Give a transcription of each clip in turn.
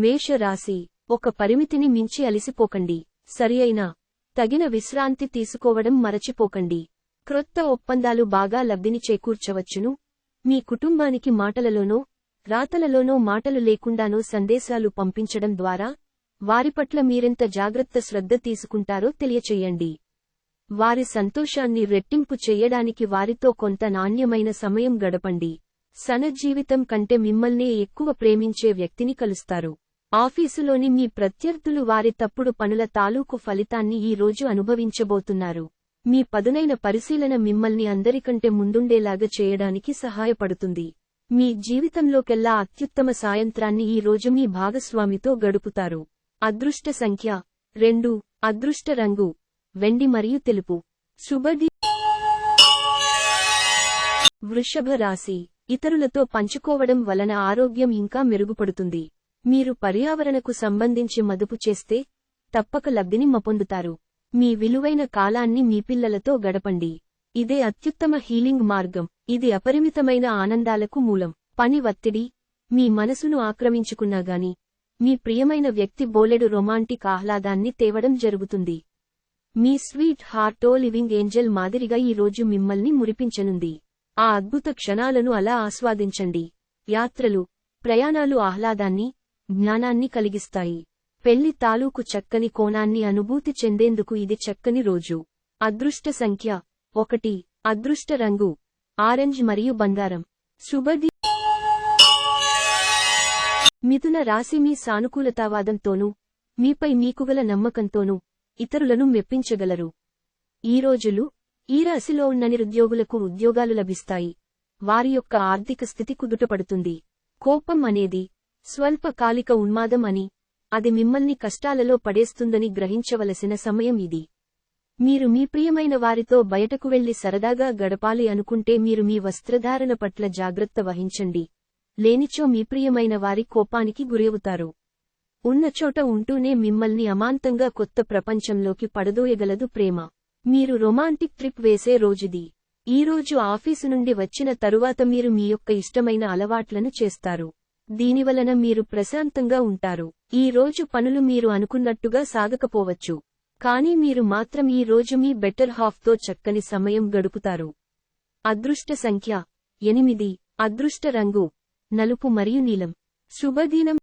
మేషరాశి, ఒక పరిమితిని మించి అలిసిపోకండి. సరియైన తగిన విశ్రాంతి తీసుకోవడం మరచిపోకండి. క్రొత్త ఒప్పందాలు బాగా లబ్ధిని చేకూర్చవచ్చును. మీ కుటుంబానికి మాటలలోనో రాతలలోనో మాటలు లేకుండానో సందేశాలు పంపించడం ద్వారా వారి పట్ల మీరెంత జాగ్రత్త శ్రద్ధ తీసుకుంటారో తెలియచేయండి. వారి సంతోషాన్ని రెట్టింపు చెయ్యడానికి వారితో కొంత నాణ్యమైన సమయం గడపండి. సనజీవితం కంటే మిమ్మల్నే ఎక్కువ ప్రేమించే వ్యక్తిని కలుస్తారు. ఆఫీసులోని మీ ప్రత్యర్థులు వారి తప్పుడు పనుల తాలూకు ఫలితాన్ని ఈ రోజు అనుభవించబోతున్నారు. మీ పదునైన పరిశీలన మిమ్మల్ని అందరికంటే ముందుండేలాగా చేయడానికి సహాయపడుతుంది. మీ జీవితంలోకెల్లా అత్యుత్తమ సాయంత్రాన్ని ఈ రోజు మీ భాగస్వామితో గడుపుతారు. అదృష్ట సంఖ్య 2. అదృష్ట రంగు వెండి మరియు తెలుపు. శుభది. వృషభ రాశి, ఇతరులతో పంచుకోవడం వలన ఆరోగ్యం ఇంకా మెరుగుపడుతుంది. మీరు పర్యావరణకు సంబంధించి మదుపు చేస్తే తప్పక లబ్ధిని పొందుతారు. మీ విలువైన కాలాన్ని మీ పిల్లలతో గడపండి. ఇదే అత్యుత్తమ హీలింగ్ మార్గం. ఇది అపరిమితమైన ఆనందాలకు మూలం. పని ఒత్తిడి మీ మనసును ఆక్రమించుకున్నా గాని మీ ప్రియమైన వ్యక్తి బోలెడు రొమాంటిక్ ఆహ్లాదాన్ని తేవడం జరుగుతుంది. మీ స్వీట్ హార్టో లివింగ్ ఏంజెల్ మాదిరిగా ఈ రోజు మిమ్మల్ని మురిపించనుంది. ఆ అద్భుత క్షణాలను అలా ఆస్వాదించండి. యాత్రలు, ప్రయాణాలు ఆహ్లాదాన్ని, జ్ఞానాన్ని కలిగిస్తాయి. పెళ్లి తాలూకు చక్కని కోణాన్ని అనుభూతి చెందేందుకు ఇది చక్కని రోజు. అదృష్ట సంఖ్య 1. అదృష్ట రంగు ఆరెంజ్ మరియు బంగారం. శుభది. మిథున రాశి, మీ సానుకూలతావాదంతోనూ మీపై మీకుగల నమ్మకంతోనూ ఇతరులను మెప్పించగలరు. ఈ రోజులు ఈ రాశిలో ఉన్న నిరుద్యోగులకు ఉద్యోగాలు లభిస్తాయి. వారి యొక్క ఆర్థిక స్థితి కుదుటపడుతుంది. కోపం అనేది స్వల్పకాలిక ఉన్మాదం అని, అది మిమ్మల్ని కష్టాలలో పడేస్తుందని గ్రహించవలసిన సమయం ఇది. మీరు మీ ప్రియమైన వారితో బయటకు వెళ్లి సరదాగా గడపాలి అనుకుంటే మీరు మీ వస్త్రధారణ పట్ల జాగ్రత్త వహించండి. లేనిచో మీ ప్రియమైన వారి కోపానికి గురవుతారు. ఉన్నచోట ఉంటూనే మిమ్మల్ని అమాంతంగా కొత్త ప్రపంచంలోకి పడదోయగలదు ప్రేమ. మీరు రొమాంటిక్ ట్రిప్ వేసే రోజుది. ఈ రోజు ఆఫీసు నుండి వచ్చిన తరువాత మీరు మీ యొక్క ఇష్టమైన అలవాట్లను చేస్తారు. దీనివలన మీరు ప్రశాంతంగా ఉంటారు. ఈ రోజు పనులు మీరు అనుకున్నట్టుగా సాగకపోవచ్చు. కానీ మీరు మాత్రం ఈ రోజు మీ బెటర్ హాఫ్తో చక్కని సమయం గడుపుతారు. అదృష్ట సంఖ్య 8. అదృష్ట రంగు నలుపు మరియు నీలం. శుభదినం.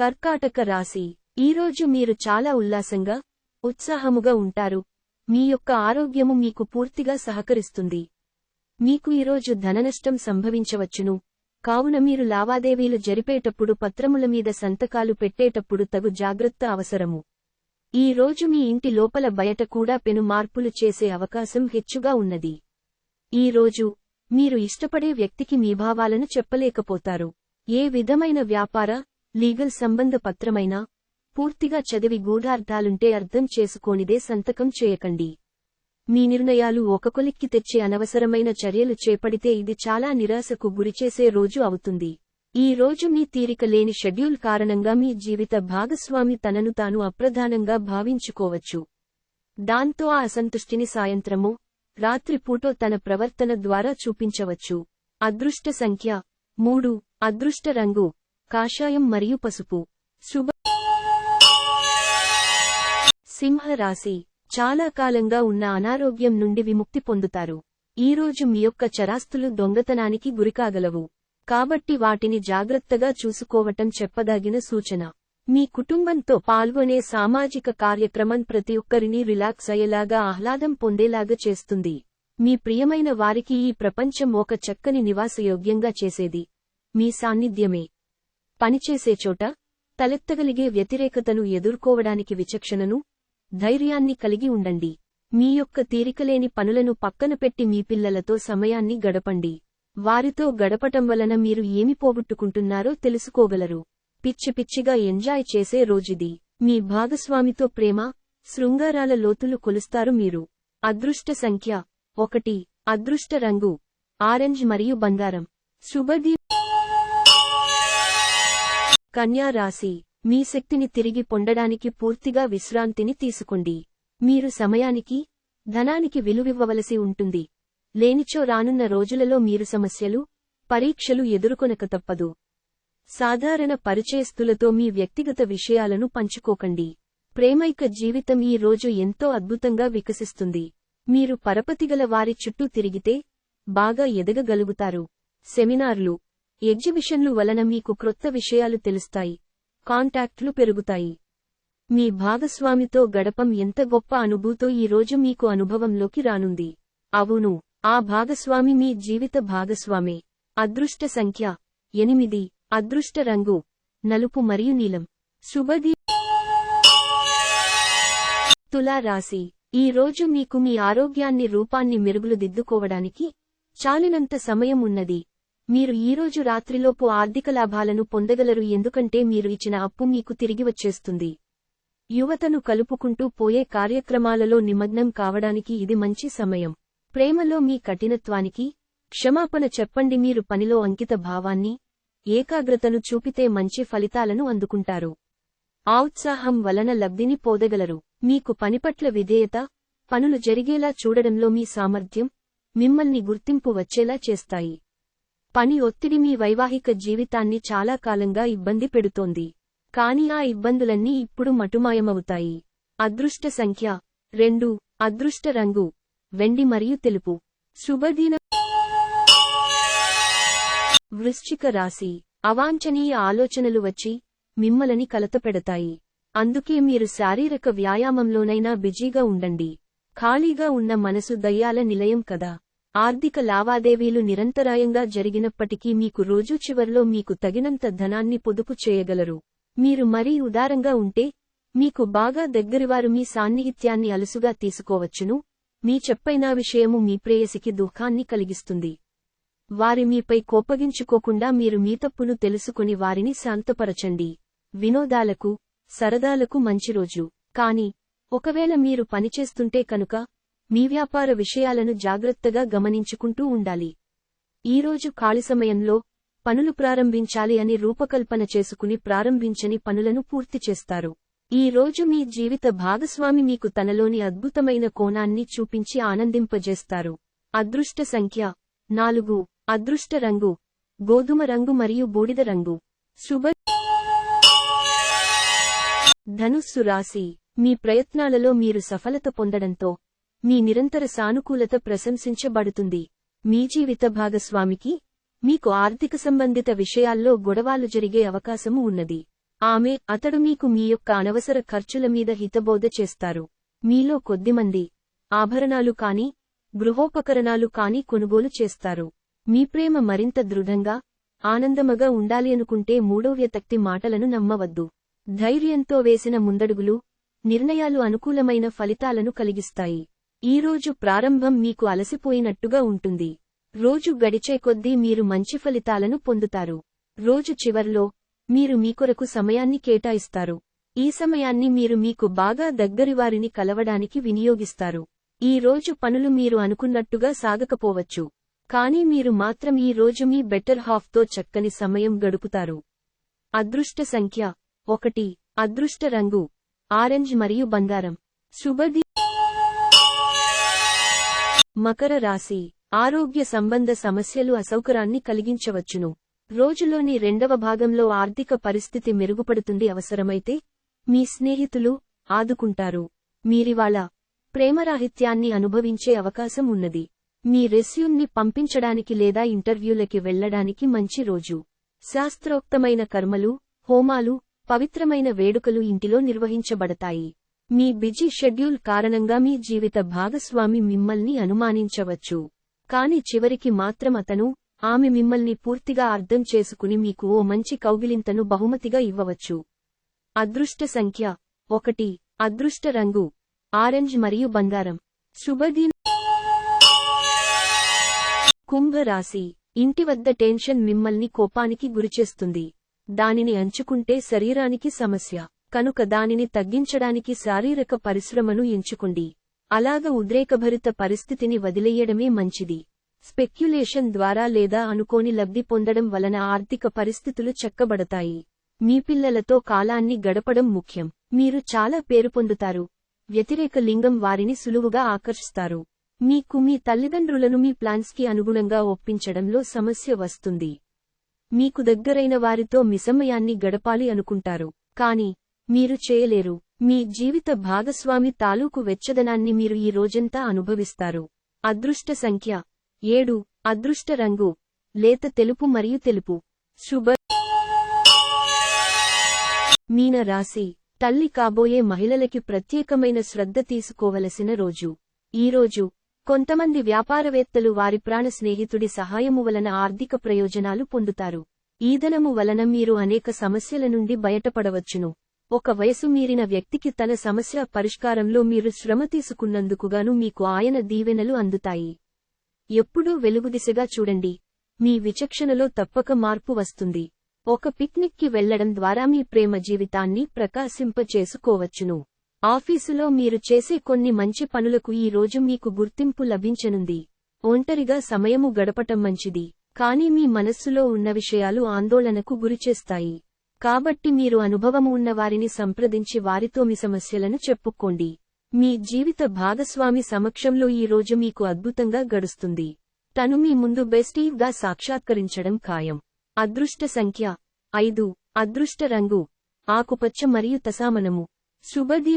కర్కాటక రాశి, ఈరోజు మీరు చాలా ఉల్లాసంగా, ఉత్సాహముగా ఉంటారు. మీ యొక్క ఆరోగ్యము మీకు పూర్తిగా సహకరిస్తుంది. మీకు ఈరోజు ధననష్టం సంభవించవచ్చును. కావున మీరు లావాదేవీలు జరిపేటప్పుడు పత్రముల మీద సంతకాలు పెట్టేటప్పుడు తగు జాగ్రత్త అవసరము. ఈ రోజు మీ ఇంటి లోపల బయట కూడా పెను మార్పులు చేసే అవకాశం హెచ్చుగా ఉన్నది. ఈ రోజు మీరు ఇష్టపడే వ్యక్తికి మీ భావాలను చెప్పలేకపోతారు. ఏ విధమైన వ్యాపార, లీగల్ సంబంధ పత్రమైనా పూర్తిగా చదివి గూఢార్థాలుంటే అర్థం చేసుకోనిదే సంతకం చేయకండి. మీ నిర్ణయాలు ఒక కొలిక్కి తెచ్చే అనవసరమైన చర్యలు చేపడితే ఇది చాలా నిరాశకు గురిచేసే రోజు అవుతుంది. ఈ రోజు మీ తీరిక లేని షెడ్యూల్ కారణంగా మీ జీవిత భాగస్వామి తనను తాను అప్రధానంగా భావించుకోవచ్చు. దాంతో ఆ అసంతుష్టిని సాయంత్రమో, రాత్రిపూటో తన ప్రవర్తన ద్వారా చూపించవచ్చు. అదృష్ట సంఖ్య 3. అదృష్ట రంగు కాషాయం మరియు పసుపు. శుభ. సింహరాశి, చాలా కాలంగా ఉన్న అనారోగ్యం నుండి విముక్తి పొందుతారు. ఈరోజు మీ యొక్క చరాస్తులు దొంగతనానికి గురికాగలవు. కాబట్టి వాటిని జాగ్రత్తగా చూసుకోవటం చెప్పదగిన సూచన. మీ కుటుంబంతో పాల్గొనే సామాజిక కార్యక్రమం ప్రతి ఒక్కరిని రిలాక్స్ అయ్యేలాగా ఆహ్లాదం పొందేలాగా చేస్తుంది. మీ ప్రియమైన వారికి ఈ ప్రపంచం ఒక చక్కని నివాసయోగ్యంగా చేసేది మీ సాన్నిధ్యమే. పనిచేసే చోట తలెత్తగలిగే వ్యతిరేకతను ఎదుర్కోవడానికి విచక్షణను, ధైర్యాన్ని కలిగి ఉండండి. మీ యొక్క తీరికలేని పనులను పక్కన పెట్టి మీ పిల్లలతో సమయాన్ని గడపండి. వారితో గడపటం వలన మీరు ఏమి పోగొట్టుకుంటున్నారో తెలుసుకోగలరు. పిచ్చి పిచ్చిగా ఎంజాయ్ చేసే రోజుది. మీ భాగస్వామితో ప్రేమ, శృంగారాల లోతులు కొలుస్తారు మీరు. అదృష్ట సంఖ్య 1. అదృష్ట రంగు ఆరెంజ్ మరియు బంగారం. శుభది. కన్యా రాశి, మీ శక్తిని తిరిగి పొందడానికి పూర్తిగా విశ్రాంతిని తీసుకోండి. మీరు సమయానికి, ధనానికి విలువివ్వవలసి ఉంటుంది. లేనిచో రానున్న రోజులలో మీరు సమస్యలు, పరీక్షలు ఎదుర్కొనక తప్పదు. సాధారణ పరిచయస్తులతో మీ వ్యక్తిగత విషయాలను పంచుకోకండి. ప్రేమైక జీవితం ఈ రోజు ఎంతో అద్భుతంగా వికసిస్తుంది. మీరు పరపతిగల వారి చుట్టూ తిరిగితే బాగా ఎదగగలుగుతారు. సెమినార్లు, ఎగ్జిబిషన్లు వలన మీకు క్రొత్త విషయాలు తెలుస్తాయి. కాంటాక్ట్లు పెరుగుతాయి. మీ భాగస్వామితో గడపం ఎంత గొప్ప అనుభూతో ఈరోజు మీకు అనుభవంలోకి రానుంది. అవును, ఆ భాగస్వామి మీ జీవిత భాగస్వామే. అదృష్ట సంఖ్య 8. అదృష్ట రంగు నలుపు మరియు నీలం. శుభది. తులా రాశి, ఈ రోజు మీకు మీ ఆరోగ్యాన్ని రూపాన్ని మెరుగులుదిద్దుకోవడానికి చాలినంత సమయం ఉన్నది. మీరు ఈరోజు రాత్రిలోపు ఆర్థిక లాభాలను పొందగలరు, ఎందుకంటే మీరు ఇచ్చిన అప్పు మీకు తిరిగి వచ్చేస్తుంది. యువతను కలుపుకుంటూ పోయే కార్యక్రమాలలో నిమగ్నం కావడానికి ఇది మంచి సమయం. ప్రేమలో మీ కఠినత్వానికి క్షమాపణ చెప్పండి. మీరు పనిలో అంకిత భావాన్ని, ఏకాగ్రతను చూపితే మంచి ఫలితాలను అందుకుంటారు. ఔత్సాహం వలన లబ్ధిని పొందగలరు. మీకు పనిపట్ల విధేయత, పనులు జరిగేలా చూడడంలో మీ సామర్థ్యం మిమ్మల్ని గుర్తింపు వచ్చేలా చేస్తాయి. పని ఒత్తిడి మీ వైవాహిక జీవితాన్ని చాలా కాలంగా ఇబ్బంది పెడుతోంది. కానీ ఆ ఇబ్బందులన్నీ ఇప్పుడు మటుమాయమవుతాయి. అదృష్ట సంఖ్య 2. అదృష్ట రంగు వెండి మరియు తెలుపు. శుభదిన. వృశ్చిక రాశి, అవాంఛనీయ ఆలోచనలు వచ్చి మిమ్మల్ని కలతపెడతాయి. అందుకే మీరు శారీరక వ్యాయామంలోనైనా బిజీగా ఉండండి. ఖాళీగా ఉన్న మనసు దయ్యాల నిలయం కదా. ఆర్థిక లావాదేవీలు నిరంతరాయంగా జరిగినప్పటికీ మీకు రోజు చివర్లో మీకు తగినంత ధనాన్ని పొదుపు చేయగలరు. మీరు మరీ ఉదారంగా ఉంటే మీకు బాగా దగ్గరివారు మీ సాన్నిహిత్యాన్ని అలుసుగా తీసుకోవచ్చును. మీ చెప్పైనా విషయము మీ ప్రేయసికి దుఃఖాన్ని కలిగిస్తుంది. వారి మీపై కోపగించుకోకుండా మీరు మీ తప్పును తెలుసుకుని వారిని శాంతపరచండి. వినోదాలకు, సరదాలకు మంచి రోజు. కాని ఒకవేళ మీరు పనిచేస్తుంటే కనుక మీ వ్యాపార విషయాలను జాగ్రత్తగా గమనించుకుంటూ ఉండాలి. ఈరోజు ఖాళీ సమయంలో పనులు ప్రారంభించాలి అని రూపకల్పన చేసుకుని ప్రారంభించని పనులను పూర్తి చేస్తారు. ఈ రోజు మీ జీవిత భాగస్వామి మీకు తనలోని అద్భుతమైన కోణాన్ని చూపించి ఆనందింపజేస్తారు. అదృష్ట సంఖ్య 4. అదృష్ట రంగు గోధుమ రంగు మరియు బూడిద రంగు. శుభ. ధనుస్సు రాశి, మీ ప్రయత్నాలలో మీరు సఫలత పొందడంతో మీ నిరంతర సానుకూలత ప్రశంసించబడుతుంది. మీ జీవిత భాగస్వామికి మీకు ఆర్థిక సంబంధిత విషయాల్లో గొడవలు జరిగే అవకాశము ఉన్నది. అతడు మీకు మీ యొక్క అనవసర ఖర్చుల మీద హితబోధ చేస్తారు. మీలో కొద్దిమంది ఆభరణాలు కాని, గృహోపకరణాలు కాని కొనుగోలు చేస్తారు. మీ ప్రేమ మరింత దృఢంగా, ఆనందముగా ఉండాలి అనుకుంటే మూడో వ్యక్తి మాటలను నమ్మవద్దు. ధైర్యంతో వేసిన ముందడుగులు, నిర్ణయాలు అనుకూలమైన ఫలితాలను కలిగిస్తాయి. ఈరోజు ప్రారంభం మీకు అలసిపోయినట్టుగా ఉంటుంది. రోజు గడిచే కొద్దీ మీరు మంచి ఫలితాలను పొందుతారు. రోజు చివర్లో మీరు మీకొరకు సమయాన్ని కేటాయిస్తారు. ఈ సమయాన్ని మీరు మీకు బాగా దగ్గరివారిని కలవడానికి వినియోగిస్తారు. ఈ రోజు పనులు మీరు అనుకున్నట్టుగా సాగకపోవచ్చు. కానీ మీరు మాత్రం ఈ రోజు మీ బెటర్ హాఫ్తో చక్కని సమయం గడుపుతారు. అదృష్ట సంఖ్య 1. అదృష్ట రంగు ఆరెంజ్ మరియు బంగారం. శుభది. మకర రాశి, ఆరోగ్య సంబంధ సమస్యలు అసౌకర్యాన్ని కలిగించవచ్చును. రోజులోని రెండవ భాగంలో ఆర్థిక పరిస్థితి మెరుగుపడుతుంది. అవసరమైతే మీ స్నేహితులు ఆదుకుంటారు. మీరివాళ ప్రేమరాహిత్యాన్ని అనుభవించే అవకాశం ఉన్నది. మీ రెస్యూమ్ని పంపించడానికి లేదా ఇంటర్వ్యూలకి వెళ్లడానికి మంచి రోజు. శాస్త్రోక్తమైన కర్మలు, హోమాలు, పవిత్రమైన వేడుకలు ఇంటిలో నిర్వహించబడతాయి. మీ బిజీ షెడ్యూల్ కారణంగా మీ జీవిత భాగస్వామి మిమ్మల్ని అనుమానించవచ్చు. కాని చివరికి మాత్రం అతను, ఆమె మిమ్మల్ని పూర్తిగా అర్థం చేసుకుని మీకు ఓ మంచి కౌగిలింతను బహుమతిగా ఇవ్వవచ్చు. అదృష్ట సంఖ్య 1. అదృష్ట రంగు ఆరెంజ్ మరియు బంగారం. శుభదిన. కుంభరాశి, ఇంటి వద్ద టెన్షన్ మిమ్మల్ని కోపానికి గురిచేస్తుంది. దానిని అంచుకుంటే శరీరానికి సమస్య. కనుక దానిని తగ్గించడానికి శారీరక పరిశ్రమను ఎంచుకోండి. అలాగ ఉద్రేకభరిత పరిస్థితిని వదిలేయడమే మంచిది. స్పెక్యులేషన్ ద్వారా లేదా అనుకోని లబ్ధి పొందడం వలన ఆర్థిక పరిస్థితులు చక్కబడతాయి. మీ పిల్లలతో కాలాన్ని గడపడం ముఖ్యం. మీరు చాలా పేరు పొందుతారు. వ్యతిరేక లింగం వారిని సులువుగా ఆకర్షిస్తారు. మీకు మీ తల్లిదండ్రులను మీ ప్లాన్స్కి అనుగుణంగా ఒప్పించడంలో సమస్య వస్తుంది. మీకు దగ్గరైన వారితో మిసమయాన్ని గడపాలి అనుకుంటారు కాని మీరు చేయలేరు. మీ జీవిత భాగస్వామి తాలూకు వెచ్చదనాన్ని మీరు ఈ రోజంతా అనుభవిస్తారు. అదృష్ట సంఖ్య 7. అదృష్ట రంగు లేత తెలుపు మరియు తెలుపు. శుభ. మీన రాశి తల్లి కాబోయే మహిళలకి ప్రత్యేకమైన శ్రద్ధ తీసుకోవలసిన రోజు. ఈరోజు కొంతమంది వ్యాపారవేత్తలు వారి ప్రాణ స్నేహితుడి సహాయము వలన ఆర్థిక ప్రయోజనాలు పొందుతారు. ఈ ధనము వలన మీరు అనేక సమస్యల నుండి బయటపడవచ్చును. ఒక వయసు మీరిన వ్యక్తికి తన సమస్య పరిష్కారంలో మీరు శ్రమ తీసుకున్నందుకుగాను మీకు ఆయన దీవెనలు అందుతాయి. ఎప్పుడూ వెలుగుదిశగా చూడండి. మీ విచక్షణలో తప్పక మార్పు వస్తుంది. ఒక పిక్నిక్కి వెళ్లడం ద్వారా మీ ప్రేమ జీవితాన్ని ప్రకాశింపచేసుకోవచ్చును. ఆఫీసులో మీరు చేసే కొన్ని మంచి పనులకు ఈ రోజు మీకు గుర్తింపు లభించనుంది. ఒంటరిగా సమయము గడపటం మంచిది, కానీ మీ మనస్సులో ఉన్న విషయాలు ఆందోళనకు గురిచేస్తాయి. కాబట్టి మీరు అనుభవము ఉన్నవారిని సంప్రదించి వారితో మీ సమస్యలను చెప్పుకోండి. మీ జీవిత భాగస్వామి సమక్షంలో ఈ రోజు మీకు అద్భుతంగా గడుస్తుంది. తను మీ ముందు బెస్టీవ్గా సాక్షాత్కరించడం ఖాయం. అదృష్ట సంఖ్య 5. అదృష్ట రంగు ఆకుపచ్చ మరియు తసామనము. శుభది.